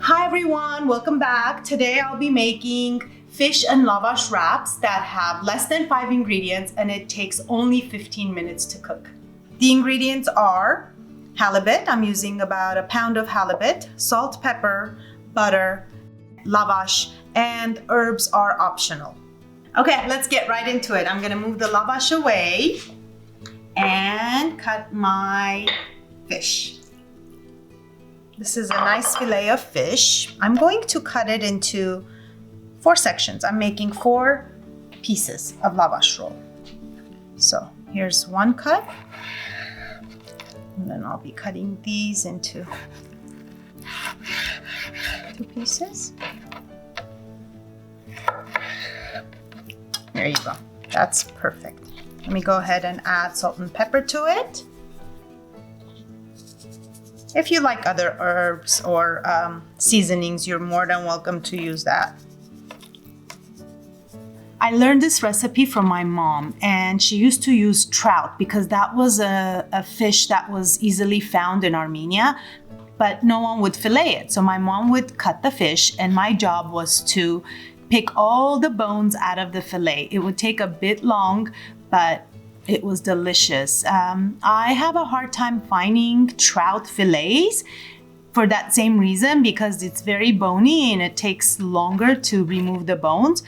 Hi everyone, welcome back. Today I'll be making fish and lavash wraps that have less than 5 ingredients and it takes only 15 minutes to cook. The ingredients are halibut. I'm using about a pound of halibut, salt, pepper, butter, lavash, and herbs are optional. Okay, let's get right into it. I'm gonna move the lavash away and cut my fish. This is a nice fillet of fish. I'm going to cut it into 4 sections. I'm making 4 pieces of lavash roll. So here's one cut. And then I'll be cutting these into 2 pieces. There you go. That's perfect. Let me go ahead and add salt and pepper to it. If you like other herbs or seasonings, you're more than welcome to use that. I learned this recipe from my mom, and she used to use trout because that was a fish that was easily found in Armenia, but no one would fillet it. So my mom would cut the fish, and my job was to pick all the bones out of the fillet. It would take a bit long, but it was delicious. I have a hard time finding trout fillets for that same reason, because it's very bony and it takes longer to remove the bones.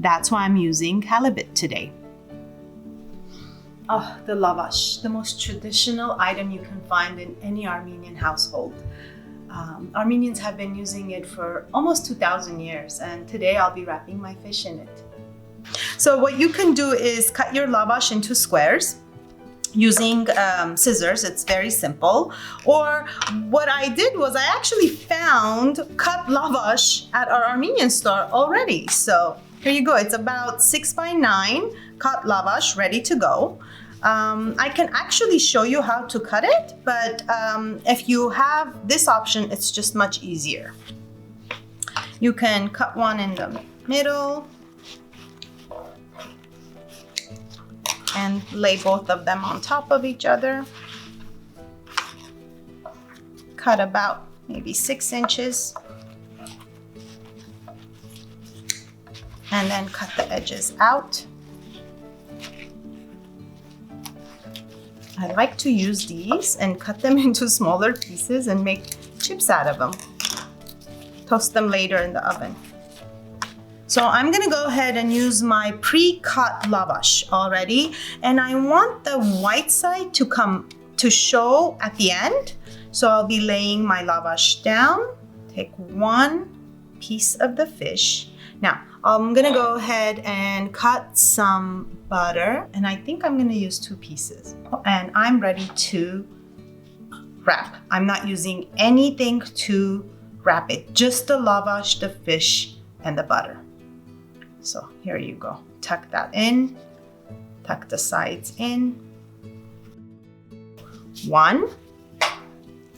That's why I'm using halibut today. Oh, the lavash, the most traditional item you can find in any Armenian household. Armenians have been using it for almost 2,000 years, and today I'll be wrapping my fish in it. So what you can do is cut your lavash into squares using scissors. It's very simple. Or what I did was I actually found cut lavash at our Armenian store already. So here you go. It's about 6 by 9 cut lavash ready to go. I can actually show you how to cut it, but if you have this option, it's just much easier. You can cut one in the middle and lay both of them on top of each other. Cut about maybe 6 inches. And then cut the edges out. I like to use these and cut them into smaller pieces and make chips out of them. Toast them later in the oven. So I'm gonna go ahead and use my pre-cut lavash already, and I want the white side to show at the end. So I'll be laying my lavash down, take 1 piece of the fish. Now, I'm gonna go ahead and cut some butter, and I think I'm gonna use 2 pieces. And I'm ready to wrap. I'm not using anything to wrap it, just the lavash, the fish, and the butter. So here you go. Tuck that in, tuck the sides in. 1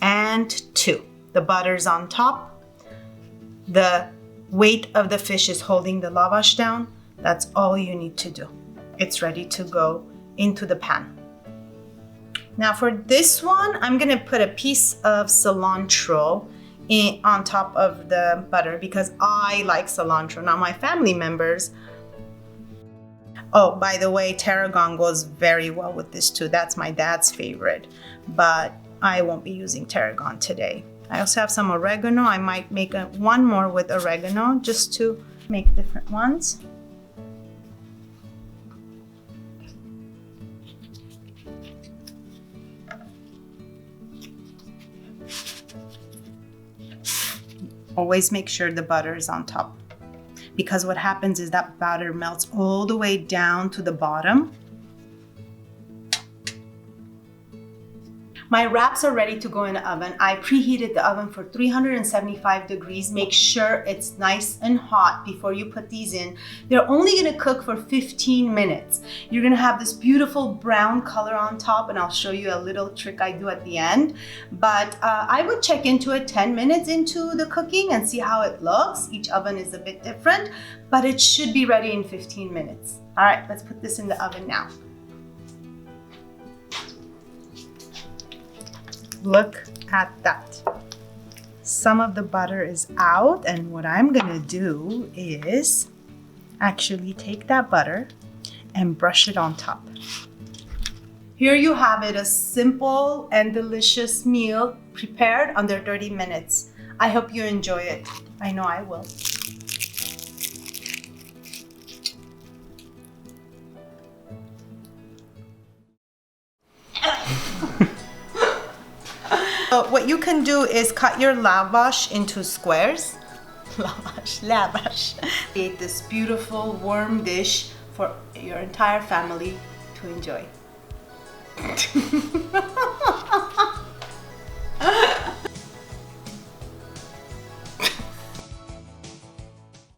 and 2. The butter's on top. The weight of the fish is holding the lavash down. That's all you need to do. It's ready to go into the pan. Now for this one, I'm gonna put a piece of cilantro on top of the butter because I like cilantro. Now my family members, oh, by the way, tarragon goes very well with this too. That's my dad's favorite, but I won't be using tarragon today. I also have some oregano. I might make one more with oregano just to make different ones. Always make sure the butter is on top, because what happens is that butter melts all the way down to the bottom. My wraps are ready to go in the oven. I preheated the oven for 375 degrees. Make sure it's nice and hot before you put these in. They're only gonna cook for 15 minutes. You're gonna have this beautiful brown color on top, and I'll show you a little trick I do at the end. But I would check into it 10 minutes into the cooking and see how it looks. Each oven is a bit different, but it should be ready in 15 minutes. All right, let's put this in the oven now. Look at that. some of the butter is out, and what I'm gonna do is actually take that butter and brush it on top. Here you have it, a simple and delicious meal prepared under 30 minutes. I hope you enjoy it. I know I will. What you can do is cut your lavash into squares. Lavash. Create this beautiful warm dish for your entire family to enjoy.